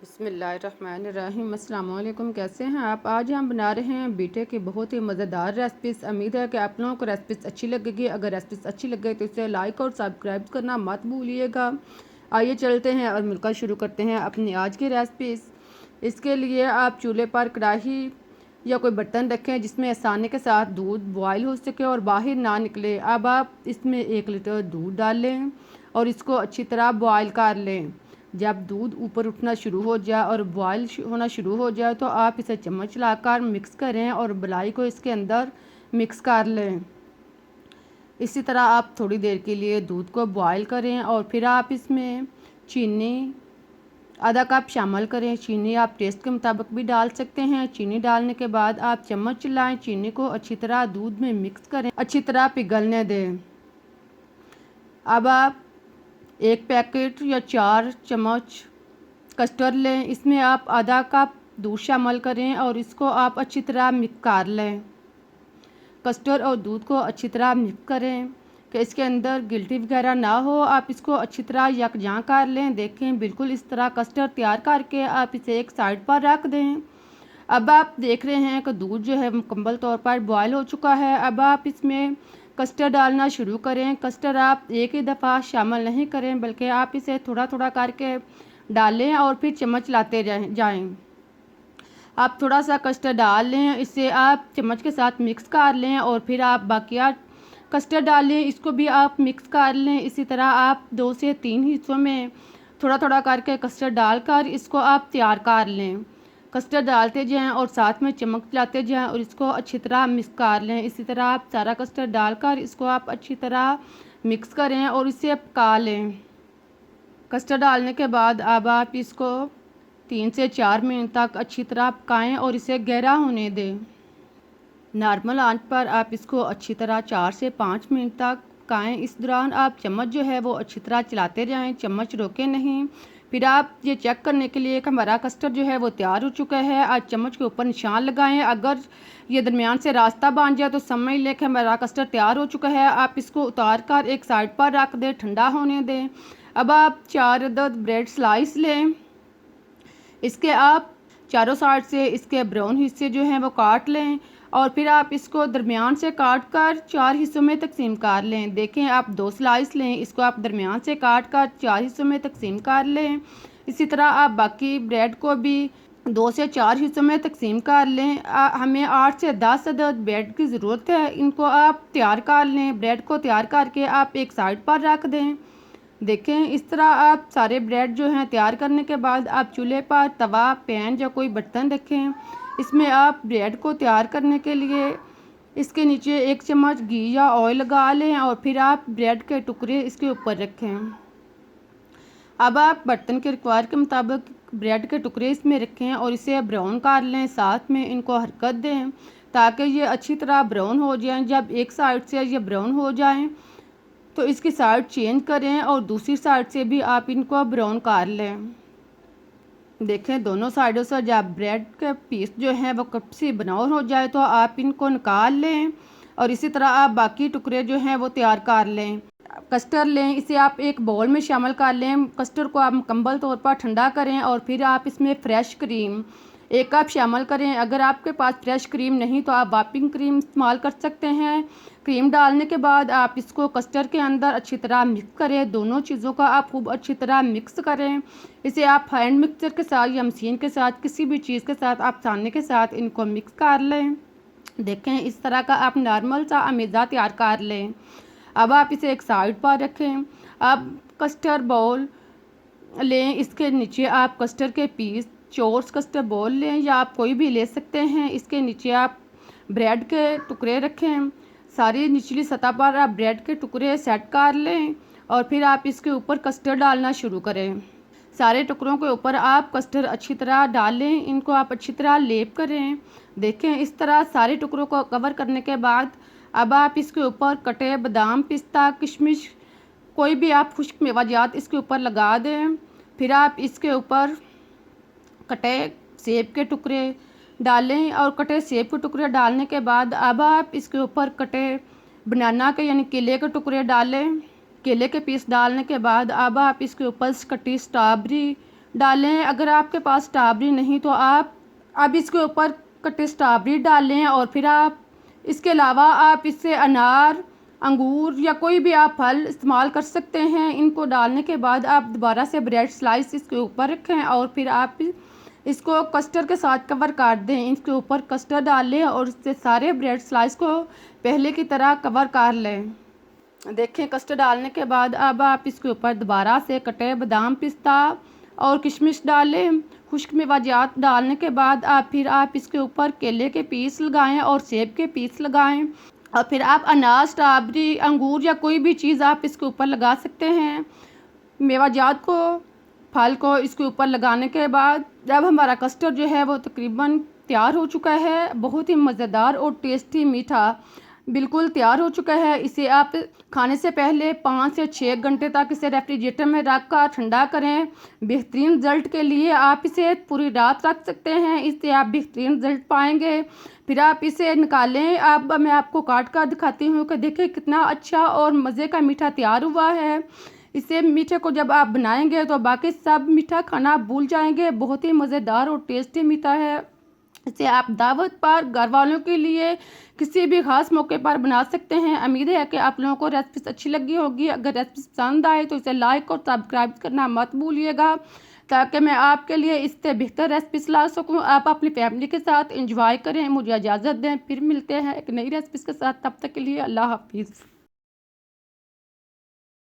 बिस्मिल्लाहिर्रहमानिर्रहीम। अस्सलाम वालेकुम। कैसे हैं आप? आज हम बना रहे हैं बीटे की बहुत ही मज़ेदार रेसिपीज़। उम्मीद है कि आप लोगों को रेसिपीज़ अच्छी लगेगी। अगर रेसिपीज़ अच्छी लगे तो इसे लाइक और सब्सक्राइब करना मत भूलिएगा। आइए चलते हैं और मिलकर शुरू करते हैं अपनी आज की रेसिपीज़। इसके लिए आप चूल्हे पर कढ़ाई या कोई बर्तन रखें जिसमें आसानी के साथ दूध बॉयल हो सके और बाहर ना निकले। अब आप इसमें 1 लीटर दूध डाल लें और इसको अच्छी तरह बॉयल कर लें। जब दूध ऊपर उठना शुरू हो जाए और बॉयल होना शुरू हो जाए तो आप इसे चम्मच लाकर मिक्स करें और मलाई को इसके अंदर मिक्स कर लें। इसी तरह आप थोड़ी देर के लिए दूध को बॉयल करें और फिर आप इसमें चीनी आधा कप शामिल करें। चीनी आप टेस्ट के मुताबिक भी डाल सकते हैं। चीनी डालने के बाद आप चम्मच चलाएं, चीनी को अच्छी तरह दूध में मिक्स करें, अच्छी तरह पिघलने दें। अब आप 1 पैकेट या 4 चम्मच कस्टर्ड लें। इसमें आप आधा कप दूध शामिल करें और इसको आप अच्छी तरह मिक्स कर लें। कस्टर्ड और दूध को अच्छी तरह मिक्स करें कि इसके अंदर गिल्टी वगैरह ना हो। आप इसको अच्छी तरह यकजां कर लें। देखें बिल्कुल इस तरह कस्टर्ड तैयार करके आप इसे एक साइड पर रख दें। अब आप देख रहे हैं कि दूध जो है मुकम्मल तौर पर बॉयल हो चुका है। अब आप इसमें कस्टर्ड डालना शुरू करें। कस्टर्ड आप एक ही दफ़ा शामिल नहीं करें बल्कि आप इसे थोड़ा थोड़ा करके डालें और फिर चम्मच लाते जाएं। आप थोड़ा सा कस्टर्ड डाल लें, इसे आप चम्मच के साथ मिक्स कर लें और फिर आप बाकिया कस्टर्ड डालें, इसको भी आप मिक्स कर लें। इसी तरह आप 2 से 3 हिस्सों में थोड़ा थोड़ा करके कस्टर्ड डालकर इसको आप तैयार कर लें। कस्टर्ड डालते जाएं और साथ में चम्मच चलाते जाएं और इसको अच्छी तरह मिक्स कर लें। इसी तरह आप सारा कस्टर्ड डालकर इसको आप अच्छी तरह मिक्स करें और इसे पका लें। कस्टर्ड डालने के बाद अब आप इसको 3 से 4 मिनट तक अच्छी तरह पकाएं और इसे गहरा होने दें। नॉर्मल आंच पर आप इसको अच्छी तरह 4 से 5 मिनट तक पकाएं। इस दौरान आप चम्मच जो है वो अच्छी तरह चलाते जाएं, चम्मच रोकें नहीं। फिर आप ये चेक करने के लिए कि हमारा कस्टर्ड जो है वो तैयार हो चुका है, आज चम्मच के ऊपर निशान लगाएं। अगर ये दरमियान से रास्ता बन जाए तो समझ लें कि हमारा कस्टर्ड तैयार हो चुका है। आप इसको उतार कर एक साइड पर रख दें, ठंडा होने दें। अब आप 4 अदद ब्रेड स्लाइस लें। इसके आप चारों साइड से इसके ब्राउन हिस्से जो हैं वो काट लें और फिर आप इसको दरमियान से काट कर 4 हिस्सों में तकसीम कर लें। देखें आप 2 स्लाइस लें, इसको आप दरमियान से काट कर 4 हिस्सों में तकसीम कर लें। इसी तरह आप बाकी ब्रेड को भी 2 से 4 हिस्सों में तकसीम कर लें। हमें 8 से 10 अदद ब्रेड की ज़रूरत है, इनको आप तैयार कर लें। ब्रेड को तैयार करके आप एक साइड पर रख दें। देखें इस तरह आप सारे ब्रेड जो हैं तैयार करने के बाद आप चूल्हे पर तवा, पैन या कोई बर्तन रखें। इसमें आप ब्रेड को तैयार करने के लिए इसके नीचे 1 चम्मच घी या ऑयल लगा लें और फिर आप ब्रेड के टुकड़े इसके ऊपर रखें। अब आप बर्तन के रिक्वायर के मुताबिक ब्रेड के टुकड़े इसमें रखें और इसे ब्राउन कर लें। साथ में इनको हरकत दें ताकि ये अच्छी तरह ब्राउन हो जाएं। जब एक साइड से ये ब्राउन हो जाएं तो इसकी साइड चेंज करें और दूसरी साइड से भी आप इनको ब्राउन कर लें। देखें दोनों साइडों से जब ब्रेड के पीस जो हैं वो कच्ची ब्राउन हो जाए तो आप इनको निकाल लें और इसी तरह आप बाकी टुकड़े जो हैं वो तैयार कर लें। कस्टर्ड लें, इसे आप एक बाउल में शामिल कर लें। कस्टर्ड को आप मुकम्मल तौर पर ठंडा करें और फिर आप इसमें फ्रेश क्रीम 1 कप शामिल करें। अगर आपके पास फ्रेश क्रीम नहीं तो आप व्हिपिंग क्रीम इस्तेमाल कर सकते हैं। क्रीम डालने के बाद आप इसको कस्टर्ड के अंदर अच्छी तरह मिक्स करें। दोनों चीज़ों का आप खूब अच्छी तरह मिक्स करें। इसे आप हैंड मिक्सर के साथ या मशीन के साथ किसी भी चीज़ के साथ आप छानने के साथ इनको मिक्स कर लें। देखें इस तरह का आप नॉर्मल सा अमेज़ा तैयार कर लें। अब आप इसे एक साइड पर रखें। अब कस्टर्ड बाउल लें, इसके नीचे आप कस्टर्ड के पीस चोर्स कस्टर्ड बाउल लें या आप कोई भी ले सकते हैं। इसके नीचे आप ब्रेड के टुकड़े रखें। सारी निचली सतह पर आप ब्रेड के टुकड़े सेट कर लें और फिर आप इसके ऊपर कस्टर्ड डालना शुरू करें। सारे टुकड़ों के ऊपर आप कस्टर्ड अच्छी तरह डालें, इनको आप अच्छी तरह लेप करें। देखें इस तरह सारे टुकड़ों को कवर करने के बाद अब आप इसके ऊपर कटे बादाम, पिस्ता, किशमिश कोई भी आप खुश्क मेवाजात इसके ऊपर लगा दें। फिर आप इसके ऊपर कटे सेब के टुकड़े डालें और कटे सेब के टुकड़े डालने के बाद अब आप इसके ऊपर कटे बनाना के यानी केले के टुकड़े डालें। केले के पीस डालने के बाद अब आप इसके ऊपर कटी स्ट्रॉबेरी डालें। अगर आपके पास स्ट्रॉबेरी नहीं तो आप अब इसके ऊपर कटे स्ट्रॉबेरी डालें और फिर आप इसके अलावा आप इससे अनार, अंगूर या कोई भी आप फल इस्तेमाल कर सकते हैं। इनको डालने के बाद आप दोबारा से ब्रेड स्लाइस इसके ऊपर रखें और फिर आप इसको कस्टर्ड के साथ कवर कर दें। इसके ऊपर कस्टर्ड डालें और इससे सारे ब्रेड स्लाइस को पहले की तरह कवर कर लें। देखें कस्टर्ड डालने के बाद अब आप इसके ऊपर दोबारा से कटे बादाम, पिस्ता और किशमिश डालें। खुश्क मेवाजात डालने के बाद आप इसके ऊपर केले के पीस लगाएं और सेब के पीस लगाएं और फिर आप अनार, स्ट्रॉबेरी, अंगूर या कोई भी चीज़ आप इसके ऊपर लगा सकते हैं। मेवाजात को, फल को इसके ऊपर लगाने के बाद जब हमारा कस्टर्ड जो है वो तकरीबन तैयार हो चुका है, बहुत ही मज़ेदार और टेस्टी मीठा बिल्कुल तैयार हो चुका है। इसे आप खाने से पहले 5 से 6 घंटे तक इसे रेफ्रिजरेटर में रख कर ठंडा करें। बेहतरीन रिजल्ट के लिए आप इसे पूरी रात रख सकते हैं, इससे आप बेहतरीन रिजल्ट पाएंगे। फिर आप इसे निकालें। अब मैं आपको काट कर दिखाती हूँ कि देखिए कितना अच्छा और मज़े का मीठा तैयार हुआ है। इसे मीठे को जब आप बनाएंगे तो बाकी सब मीठा खाना भूल जाएंगे। बहुत ही मज़ेदार और टेस्टी मीठा है। इसे आप दावत पर, घर वालों के लिए, किसी भी ख़ास मौके पर बना सकते हैं। उम्मीद है कि आप लोगों को रेसिपी अच्छी लगी होगी। अगर रेसिपी पसंद आए तो इसे लाइक और सब्सक्राइब करना मत भूलिएगा ताकि मैं आपके लिए इससे बेहतर रेसिपीज ला सकूं। आप अपनी फैमिली के साथ एंजॉय करें। मुझे इजाज़त दें, फिर मिलते हैं एक नई रेसिपीज़ के साथ। तब तक के लिए अल्लाह हाफिज़।